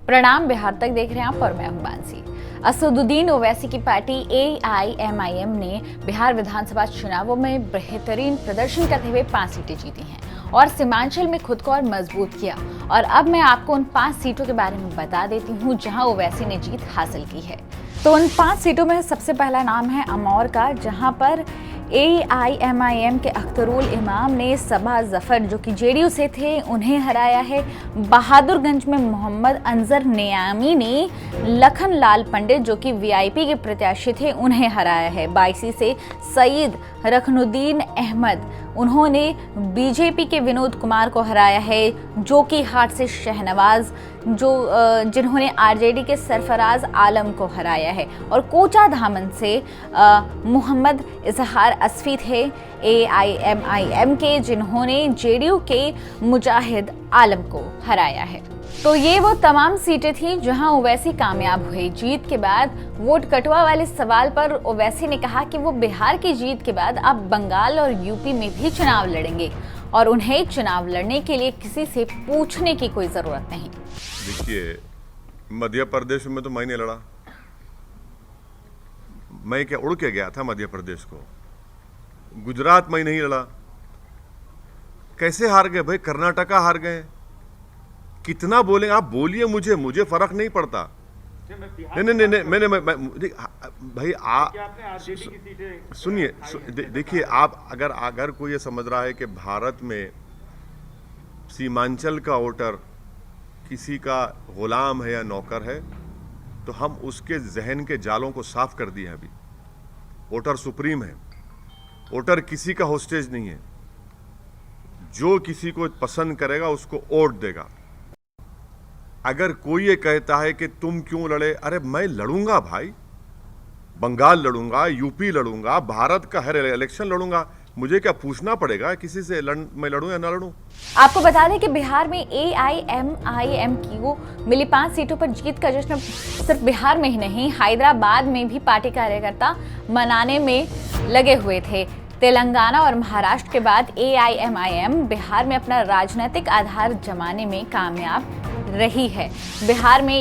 प्रणाम, बिहार तक देख रहे हैं आप और मैं हूं मानसी। असदुद्दीन ओवैसी की पार्टी AIMIM ने बिहार विधानसभा चुनावों में बेहतरीन प्रदर्शन करते हुए 5 सीटें जीती हैं और सीमांचल में खुद को और मजबूत किया। और अब मैं आपको उन 5 सीटों के बारे में बता देती हूं जहां ओवैसी ने जीत हासिल की है। तो उन 5 सीटों में सबसे पहला नाम है अमौर का, जहां पर AIMIM के अख्तरुल इमाम ने सबा जफर जो कि JDU से थे उन्हें हराया है। बहादुरगंज में मोहम्मद अंजर नियामी ने लखन लाल पंडित जो कि VIP के प्रत्याशी थे उन्हें हराया है। बायसी से सईद रखनुद्दीन अहमद उन्होंने BJP के विनोद कुमार को हराया है। जो कि हाट से शहनवाज जिन्होंने RJD के सरफराज आलम को हराया है। और कोचा धामन से मोहम्मद इजहार असफी थे AIMIM के, जिन्होंने JDU के मुजाहिद आलम को हराया है। तो ये वो तमाम सीटें थी जहां ओवैसी कामयाब हुए। जीत के बाद वोट कटवा वाले सवाल पर ओवैसी ने कहा कि वो बिहार की जीत के बाद अब बंगाल और यूपी में भी चुनाव लड़ेंगे और उन्हें चुनाव लड़ने के लिए किसी से पूछने की कोई जरूरत नहीं। देखिए, मध्य प्रदेश में तो मैं नहीं लड़ा। मैं क्या उड़ के गया था मध्य प्रदेश को। गुजरात में नहीं लड़ा। कैसे हार गए भाई? कर्नाटका हार गए। कितना बोलेंगे आप? बोलिए, मुझे फर्क नहीं पड़ता। नहीं मैंने भाई आप सुनिए, देखिए, आप अगर कोई ये समझ रहा है कि भारत में सीमांचल का वोटर किसी का गुलाम है या नौकर है, तो हम उसके जहन के जालों को साफ कर दिए हैं। अभी वोटर सुप्रीम है। वोटर किसी का होस्टेज नहीं है। जो किसी को पसंद करेगा उसको वोट देगा। अगर कोई ये कहता है कि तुम क्यों लड़े, अरे मैं लड़ूंगा भाई। बंगाल लड़ूंगा, यूपी लड़ूंगा, भारत का हर इलेक्शन लड़ूंगा। मुझे क्या पूछना पड़ेगा किसी से मैं लड़ूं या ना लड़ूं? आपको बता दें कि बिहार में AIMIM की वो मिली 5 सीटों पर जीत का जश्न सिर्फ बिहार में ही नहीं, हैदराबाद में भी पार्टी कार्यकर्ता मनाने में लगे हुए थे। तेलंगाना और महाराष्ट्र के बाद AIMIM बिहार में अपना राजनीतिक आधार जमाने में कामयाब रही है। बिहार में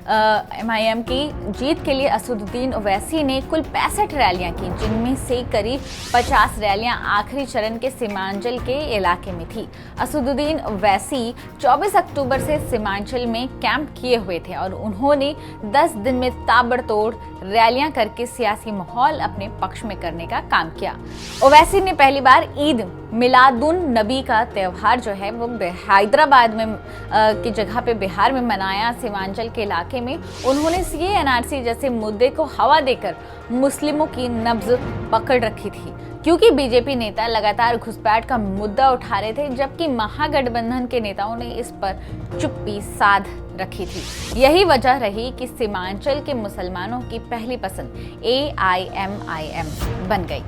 AIMIM की जीत के लिए असदुद्दीन ओवैसी ने कुल 65 रैलियां की, जिनमें से करीब 50 रैलियां आखिरी चरण के सीमांचल के इलाके में थी। असदुद्दीन ओवैसी 24 अक्टूबर से सीमांचल में कैंप किए हुए थे और उन्होंने 10 दिन में ताबड़तोड़ रैलियां करके सियासी माहौल अपने पक्ष में करने का काम किया। ओवैसी ने पहली बार ईद मिलादुन नबी का त्यौहार जो है वो हैदराबाद में की जगह पे बिहार में मनाया। सीमांचल के इलाके में उन्होंने CAA NRC जैसे मुद्दे को हवा देकर मुस्लिमों की नब्ज पकड़ रखी थी, क्योंकि BJP नेता लगातार घुसपैठ का मुद्दा उठा रहे थे, जबकि महागठबंधन के नेताओं ने इस पर चुप्पी साध रखी थी। यही वजह रही कि सीमांचल के मुसलमानों की पहली पसंद AIMIM बन गई।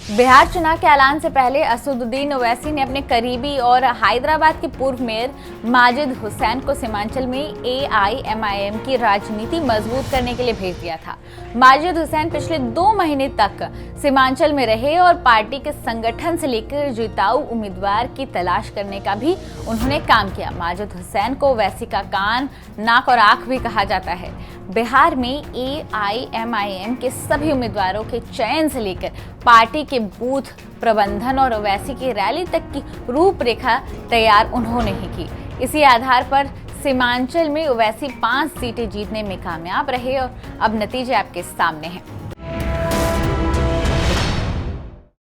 बिहार चुनाव के ऐलान से पहले असदुद्दीन ओवैसी ने अपने करीबी और हैदराबाद के पूर्व मेयर माजिद हुसैन को सीमांचल में AIMIM की राजनीति मजबूत करने के लिए भेज दिया था। माजिद हुसैन पिछले 2 महीने तक सीमांचल में रहे और पार्टी के संगठन से लेकर जिताऊ उम्मीदवार की तलाश करने का भी उन्होंने काम किया। माजिद हुसैन को ओवैसी का कान, नाक और आंख भी कहा जाता है। बिहार में AIMIM के सभी उम्मीदवारों के चयन से लेकर पार्टी के बूथ प्रबंधन और ओवैसी की रैली तक की रूपरेखा तैयार उन्होंने ही की। इसी आधार पर सीमांचल में ओवैसी 5 सीटें जीतने में कामयाब रहे और अब नतीजे आपके सामने हैं।